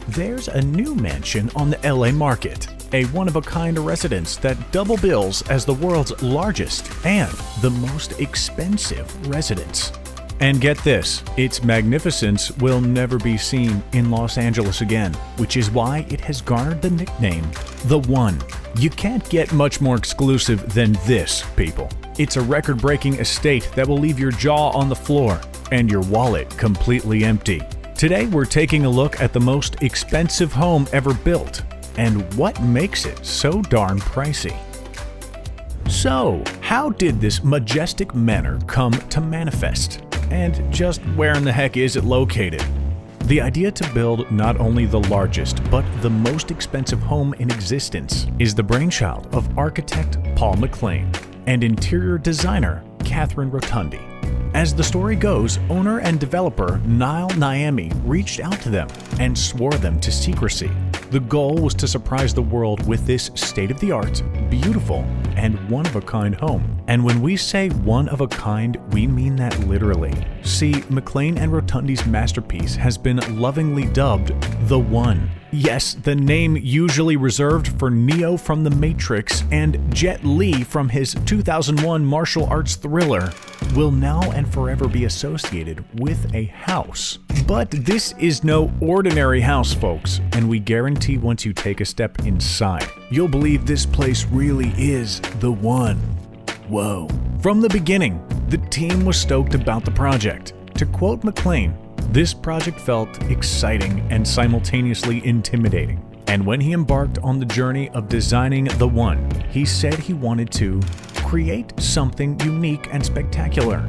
There's a new mansion on the LA market, a one-of-a-kind residence that double bills as the world's largest and the most expensive residence. And get this, its magnificence will never be seen in Los Angeles again, which is why it has garnered the nickname, The One. You can't get much more exclusive than this, people. It's a record-breaking estate that will leave your jaw on the floor and your wallet completely empty. Today, we're taking a look at the most expensive home ever built and what makes it so darn pricey. So, how did this majestic manor come to manifest? And just where in the heck is it located? The idea to build not only the largest, but the most expensive home in existence is the brainchild of architect Paul McLean and interior designer Catherine Rotundi. As the story goes, owner and developer Niall Niami reached out to them and swore them to secrecy. The goal was to surprise the world with this state-of-the-art, beautiful, and one-of-a-kind home. And when we say one-of-a-kind, we mean that literally. See, McLean and Rotundi's masterpiece has been lovingly dubbed The One. Yes, the name usually reserved for Neo from The Matrix and Jet Li from his 2001 martial arts thriller will now and forever be associated with a house. But this is no ordinary house, folks, and we guarantee once you take a step inside, you'll believe this place really is the one. Whoa. From the beginning, the team was stoked about the project. To quote McLean, "This project felt exciting and simultaneously intimidating. And when he embarked on the journey of designing The One, he said he wanted to create something unique and spectacular."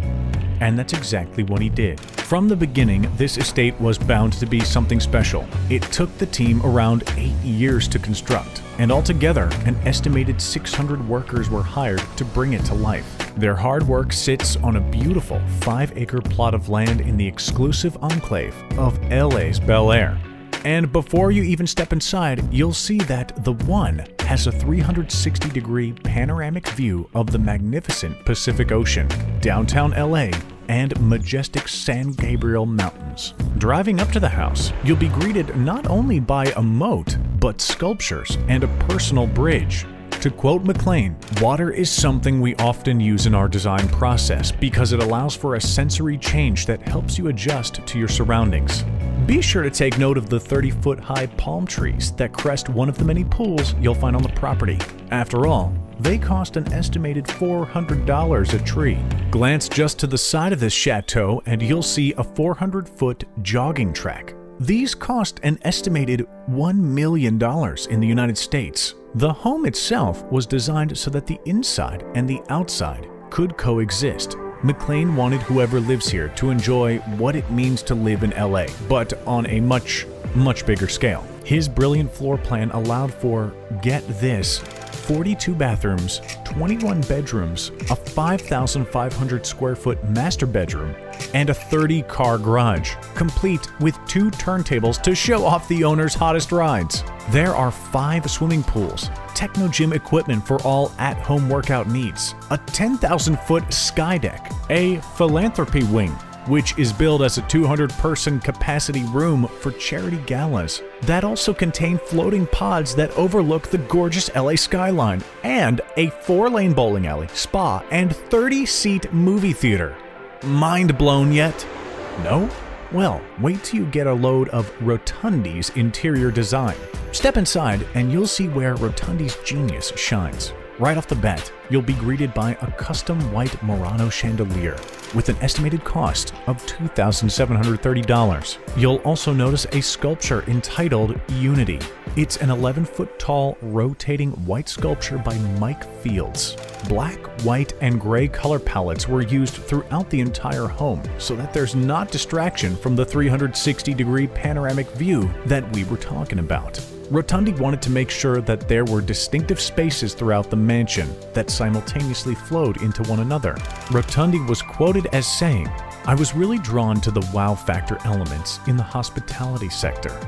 And that's exactly what he did. From the beginning, this estate was bound to be something special. It took the team around 8 years to construct, and altogether, an estimated 600 workers were hired to bring it to life. Their hard work sits on a beautiful 5-acre plot of land in the exclusive enclave of LA's Bel Air. And before you even step inside, you'll see that The One has a 360-degree panoramic view of the magnificent Pacific Ocean, downtown LA, and majestic San Gabriel Mountains. Driving up to the house, you'll be greeted not only by a moat, but sculptures and a personal bridge. To quote McLean, "Water is something we often use in our design process because it allows for a sensory change that helps you adjust to your surroundings." Be sure to take note of the 30-foot-high palm trees that crest one of the many pools you'll find on the property. After all, they cost an estimated $400 a tree. Glance just to the side of this chateau and you'll see a 400-foot jogging track. These cost an estimated $1 million in the United States. The home itself was designed so that the inside and the outside could coexist. McLean wanted whoever lives here to enjoy what it means to live in LA, but on a much bigger scale. His brilliant floor plan allowed for, get this, 42 bathrooms, 21 bedrooms, a 5,500 square foot master bedroom, and a 30-car garage, complete with 2 turntables to show off the owner's hottest rides. There are 5 swimming pools, techno gym equipment for all at-home workout needs, a 10,000-foot sky deck, a philanthropy wing, which is billed as a 200-person capacity room for charity galas that also contain floating pods that overlook the gorgeous LA skyline, and a 4-lane bowling alley, spa, and 30-seat movie theater. Mind blown yet? No? Well, wait till you get a load of Rotundi's interior design. Step inside and you'll see where Rotundi's genius shines. Right off the bat, you'll be greeted by a custom white Murano chandelier with an estimated cost of $2,730. You'll also notice a sculpture entitled Unity. It's an 11-foot-tall rotating white sculpture by Mike Fields. Black, white, and gray color palettes were used throughout the entire home so that there's not distraction from the 360-degree panoramic view that we were talking about. Rotundi wanted to make sure that there were distinctive spaces throughout the mansion that simultaneously flowed into one another. Rotundi was quoted as saying, "I was really drawn to the wow factor elements in the hospitality sector.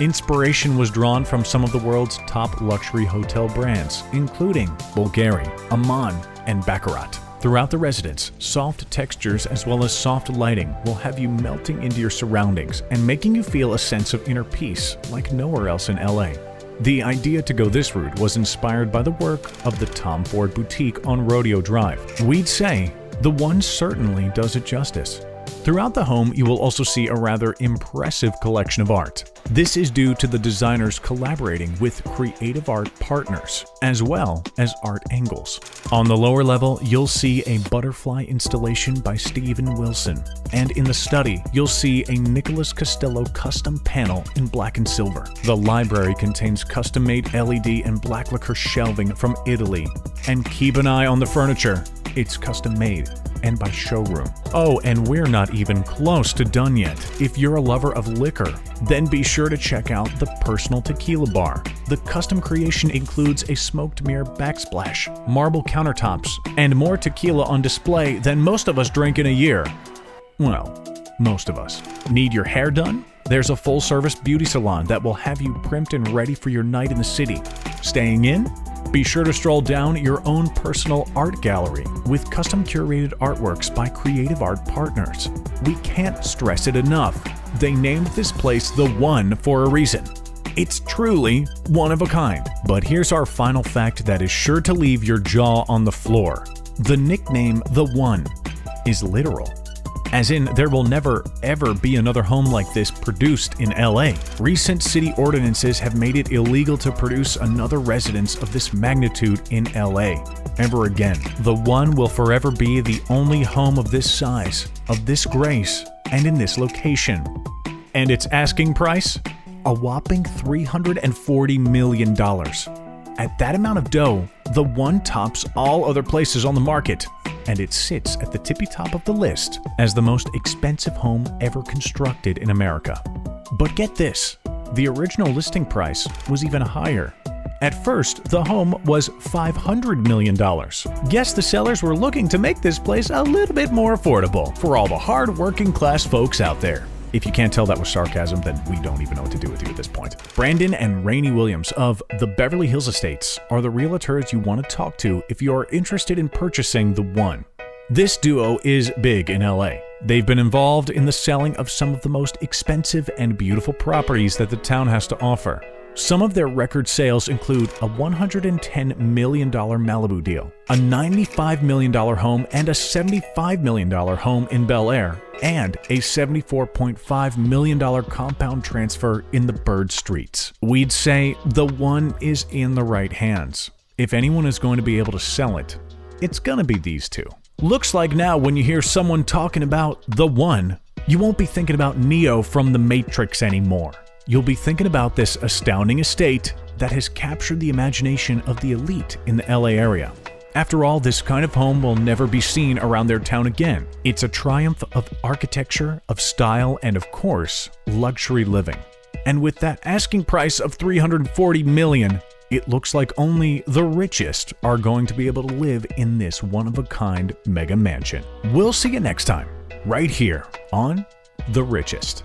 Inspiration was drawn from some of the world's top luxury hotel brands, including Bulgari, Aman, and Baccarat. Throughout the residence, soft textures as well as soft lighting will have you melting into your surroundings and making you feel a sense of inner peace like nowhere else in LA. The idea to go this route was inspired by the work of the Tom Ford Boutique on Rodeo Drive. We'd say the one certainly does it justice. Throughout the home, you will also see a rather impressive collection of art. This is due to the designers collaborating with creative art partners, as well as art angles. On the lower level, you'll see a butterfly installation by Steven Wilson, and in the study, you'll see a Nicholas Costello custom panel in black and silver. The library contains custom-made LED and black lacquer shelving from Italy. And keep an eye on the furniture. It's custom-made and by showroom. Oh, and we're not even close to done yet. If you're a lover of liquor, then be sure to check out the personal tequila bar. The custom creation includes a smoked mirror backsplash, marble countertops, and more tequila on display than most of us drink in a year. Well, most of us. Need your hair done? There's a full-service beauty salon that will have you primed and ready for your night in the city. Staying in? Be sure to stroll down your own personal art gallery with custom curated artworks by creative art partners. We can't stress it enough. They named this place The One for a reason. It's truly one of a kind. But here's our final fact that is sure to leave your jaw on the floor. The nickname The One is literal. As in, there will never, ever be another home like this produced in LA. Recent city ordinances have made it illegal to produce another residence of this magnitude in LA ever again. The One will forever be the only home of this size, of this grace, and in this location. And its asking price? A whopping $340 million. At that amount of dough, The One tops all other places on the market, and it sits at the tippy top of the list as the most expensive home ever constructed in America. But get this, the original listing price was even higher. At first, the home was $500 million. Guess the sellers were looking to make this place a little bit more affordable for all the hard working class folks out there. If you can't tell that was sarcasm, then we don't even know what to do with you at this point. Brandon and Rainey Williams of the Beverly Hills Estates are the realtors you want to talk to if you are interested in purchasing The One. This duo is big in LA. They've been involved in the selling of some of the most expensive and beautiful properties that the town has to offer. Some of their record sales include a $110 million Malibu deal, a $95 million home and a $75 million home in Bel Air, and a $74.5 million compound transfer in the Bird Streets. We'd say The One is in the right hands. If anyone is going to be able to sell it, it's gonna be these two. Looks like now when you hear someone talking about The One, you won't be thinking about Neo from The Matrix anymore. You'll be thinking about this astounding estate that has captured the imagination of the elite in the LA area. After all, this kind of home will never be seen around their town again. It's a triumph of architecture, of style, and of course, luxury living. And with that asking price of $340 million, it looks like only the richest are going to be able to live in this one-of-a-kind mega mansion. We'll see you next time, right here on The Richest.